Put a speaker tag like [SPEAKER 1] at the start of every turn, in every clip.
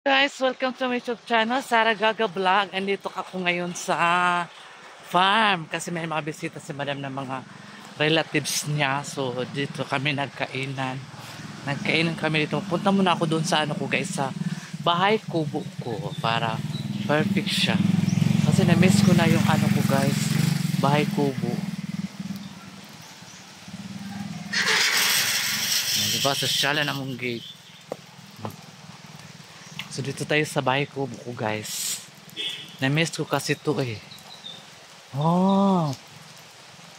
[SPEAKER 1] Guys, welcome to my YouTube channel, Sarah Gaga Vlog. Andito ako ngayon sa farm kasi may mga bisita si madam ng mga relatives niya. So, dito kami nagkainan. Nagkainan kami dito. Punta muna ako doon sa ano ko guys, sa bahay kubo ko para perfect siya. Kasi na-miss ko na yung ano ko guys, bahay kubo. Diba, sosyalan ang mong gate. So dito tayo sa bahay ko guys. Na-miss ko kasi to eh. Oh,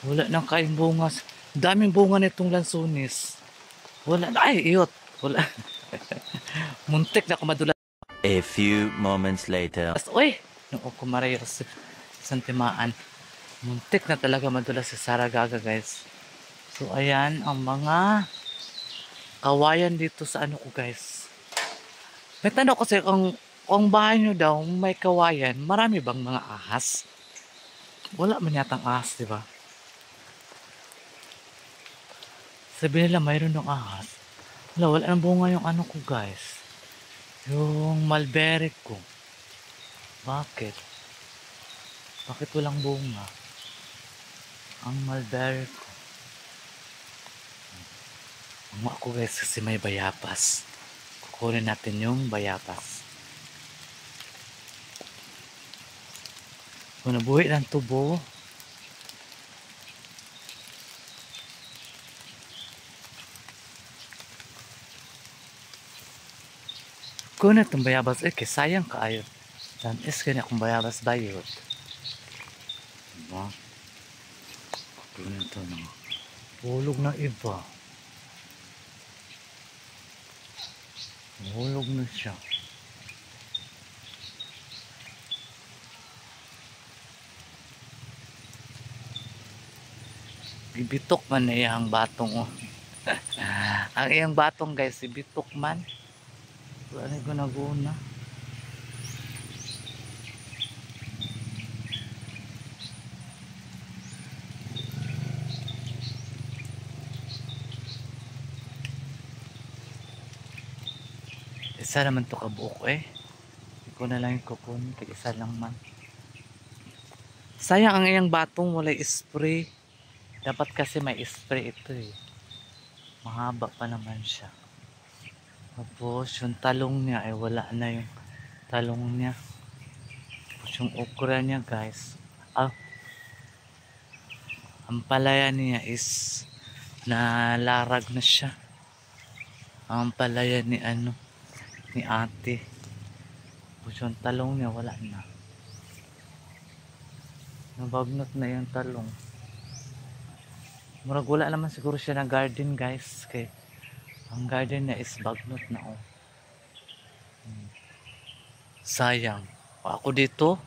[SPEAKER 1] wala nang kain bunga. Daming bunga nitong lansunis. Wala na. Ay, iyot. Wala. Muntik na kumadula.
[SPEAKER 2] A few moments later.
[SPEAKER 1] Uy, nung ako marayo sa santimaan. Muntik na talaga madula si Sarah Gaga guys. So ayan ang mga kawayan dito sa ano ko guys. May tanong kasi kung bahay nyo daw may kawayan, marami bang mga ahas? Wala man yatang ahas, di ba? Sabi nila mayroon ng ahas. Wala nang bunga yung ano ko guys. Yung mulberry ko. Bakit? Bakit walang bunga? Ang mulberry ko. Ang ako guys kasi may bayabas. Kukunin natin yung bayabas. Kung nabuhi ng tubo. Kunin itong bayabas. Sayang kaayo. Tanis ka niya kung bayabas bayot. Diba? Kunin ito ng hulog na iba. Hulog na siya. Bibitok man na iyang batong oh. Ang iyang batong guys, bibitok man. Wala na gunaguna. Isa naman to kabuok eh. Hindi ko na lang yung kukunin. Isa lang man. Sayang ang iyang batong walay spray. Dapat kasi may spray ito eh. Mahaba pa naman siya. Tapos yung talong niya ay wala na yung talong niya. Tapos yung okra niya guys. Ang palaya niya is nalarag na siya. Ang palaya ni ano ni ate. Tapos yung talong niya wala na. Nabagnot na yung talong. Murag wala naman siguro siya na garden guys. Kay ang garden niya is bagnot na oh. Sayang. Ako dito,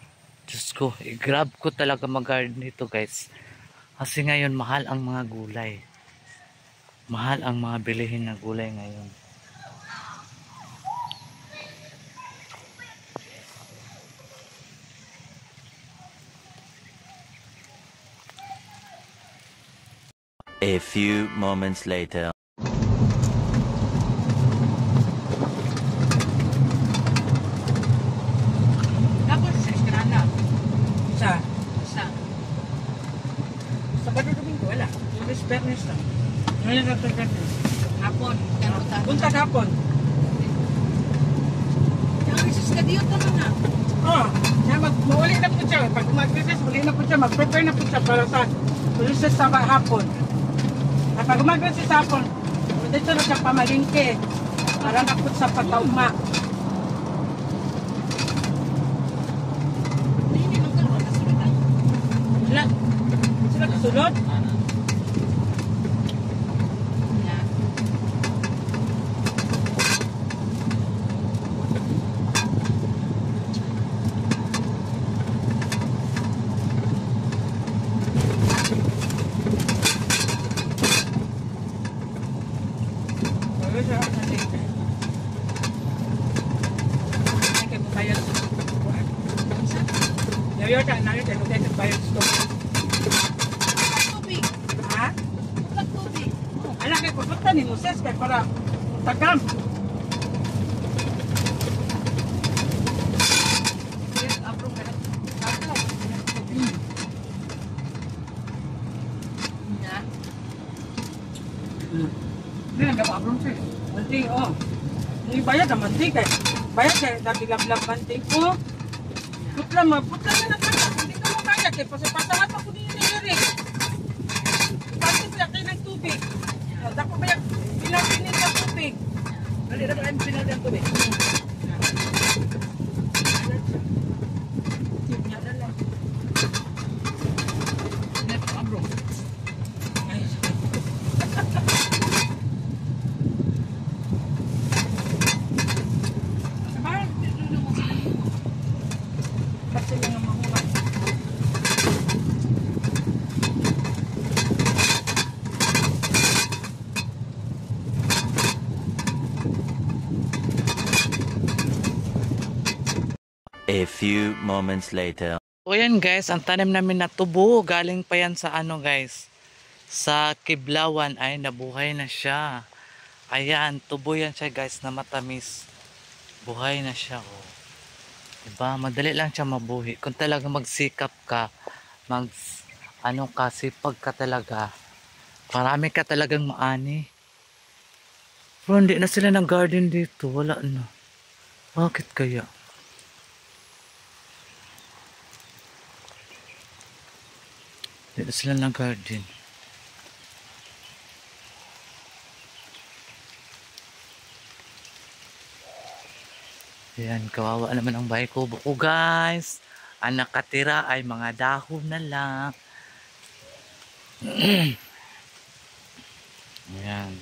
[SPEAKER 1] Diyos ko, i-grab ko talaga mag-garden dito guys. Kasi ngayon mahal ang mga gulay. Mahal ang mga bilihin na gulay ngayon.
[SPEAKER 2] A few moments later.
[SPEAKER 3] Tapos sa Estrada. Sa Sabado Domingo, wala. Lunes, Bernes lang. Lunes at Bernes. Hapon. Punta hapon.
[SPEAKER 4] Yung isus ka diyo naman na.
[SPEAKER 3] Oo. Mag-uli na po siya. Pag mag-Bernes, uli na po siya. Mag-prepare na po siya para sa Lunes sa hapon. At pag mag-Bernes sa hapon, dito na siya pamalingke. Para na po sa patauma.
[SPEAKER 4] Hindi magkaroon na sunod.
[SPEAKER 3] Wala. Sila kasunod? Wala siya kamalingke. Ay, kay Bukayan. Yayota, nalit, ay Bukayan, Bukayan Store.
[SPEAKER 4] Tubig.
[SPEAKER 3] Ha?
[SPEAKER 4] Walang tubig.
[SPEAKER 3] Anak kay pupunta ni Moses kay para tagam. Hindi, nagkababron siya. Manting, oh. Hindi bayad ang manting kay. Bayad kay nabilab-lab manting ko. Putla na nagkakak. Hindi ka mo bayad kay pasapasahan pa ko din yung nirig. Pati siya kayo ng tubig. Dako bayad, pinapinin ng tubig. Dali na ba kayo pinapinin ng tubig?
[SPEAKER 2] A few moments later.
[SPEAKER 1] O yan guys, ang tanim namin na tubo, galing pa yan sa ano guys, sa Kiblawan, ay nabuhay na siya. Ayan, tubo yan siya guys na matamis. Buhay na siya, oh. Diba? Madali lang siya mabuhi. Kung talaga magsikap ka, sipag ka talaga, marami ka talagang maani. Pero hindi na sila ng garden dito, wala na. Bakit kaya? Dito sila ng garden. Ayan, kawawa naman ang bahay ko. Buko guys. Ang nakatira ay mga dahon na lang. Ayan.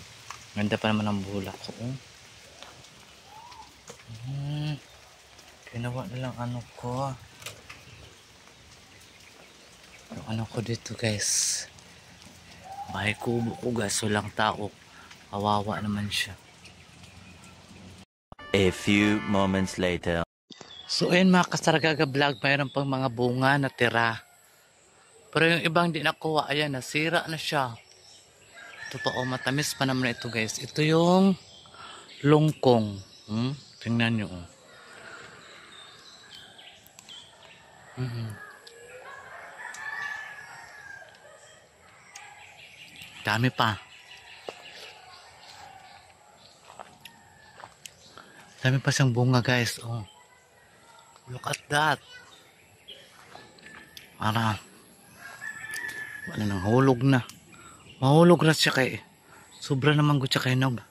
[SPEAKER 1] Ganda pa naman ang bulak ko. Ginawa na lang ano ko. Yung ano ko dito guys, bahay kubo ko guys, walang tao, kawawa naman siya.
[SPEAKER 2] A few moments later.
[SPEAKER 1] So ayun mga kasargaga vlog, mayroon pang mga bunga na tira, pero yung ibang di nakuha, ayan, nasira na siya. Ito pa, oh, matamis pa naman ito guys. Ito yung lungkong, tingnan nyo, oh. Dami pa. Dami pa siyang bunga guys. Oh. Look at that. Para wala nang hulog na. Mahulog na siya kay. Sobra naman ko siya kay Nog.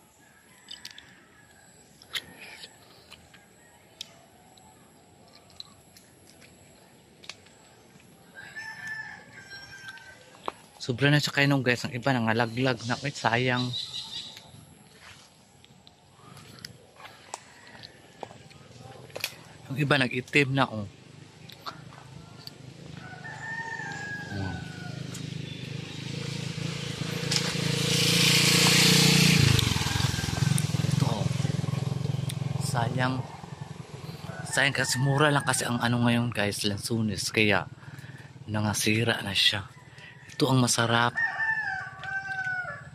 [SPEAKER 1] Sobra na siya kay Nog guys. Ang iba nangalaglag na. Wait, sayang. Ang iba nag-itim na, oh. Ito, oh. Sayang. Sayang kasi mura lang kasi ang ano ngayon guys, lansunis. Kaya nangasira na siya. Ito ang masarap.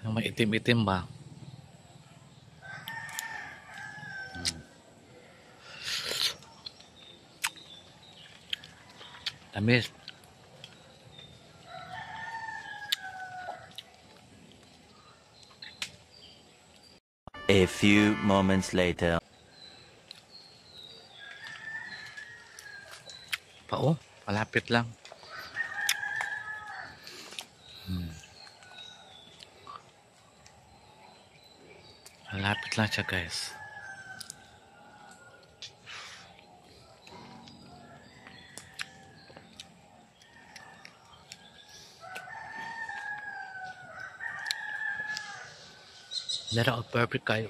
[SPEAKER 1] Yung may itim-itim ba? Tamis.
[SPEAKER 2] A few moments later.
[SPEAKER 1] Oh, malapit lang. Malapit lang siya guys. Laro perfect kayo.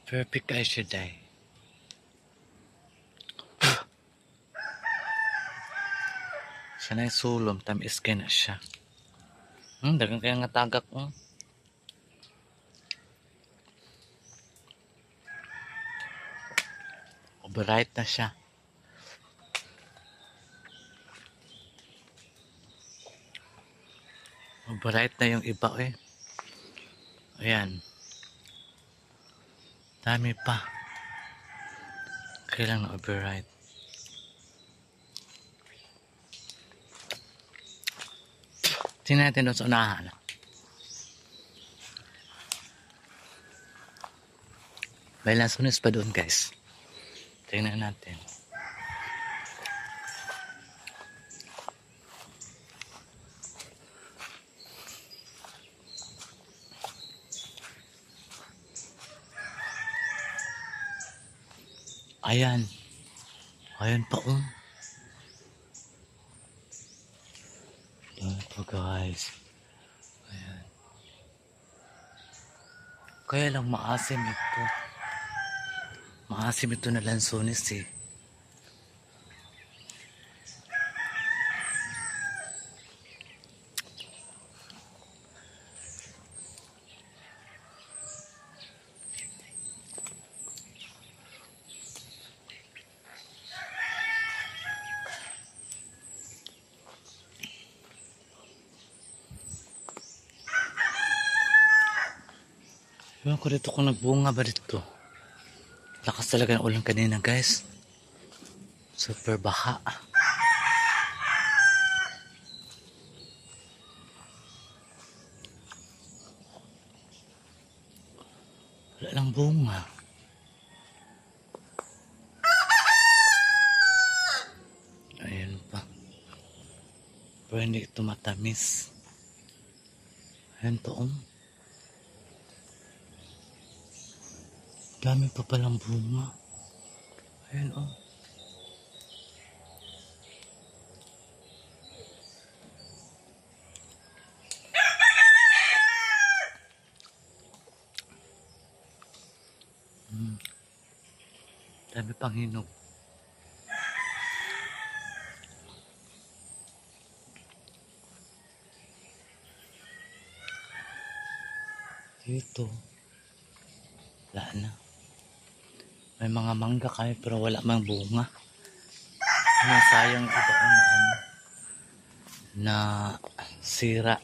[SPEAKER 1] Perfect kayo siya dahil. Siya na yung sulom, tamis kayo na siya. Dagang kaya nga tagak. Overripe na siya. Overripe na yung iba eh. Ayan. Dami pa. Kailang na overripe. Tingnan natin doon sa unahan. May lansones pa doon, guys. Tingnan natin. Ayan. Ayan pa, Ayan pa, guys. Ayan. Kaya lang maasim ito. Maasim ito na lansones eh. Ewan ko dito kung nagbunga ba dito. Lakas talaga ng ulan kanina, guys. Super baha. Wala lang bunga. Ayan pa. Pero hindi ito matamis. Ayan pa, Dami pa palang bunga. Ayan, Dami pang hinog. Dito. Wala na. May mga mangga kami pero wala mang bunga. Sayang iba na sira.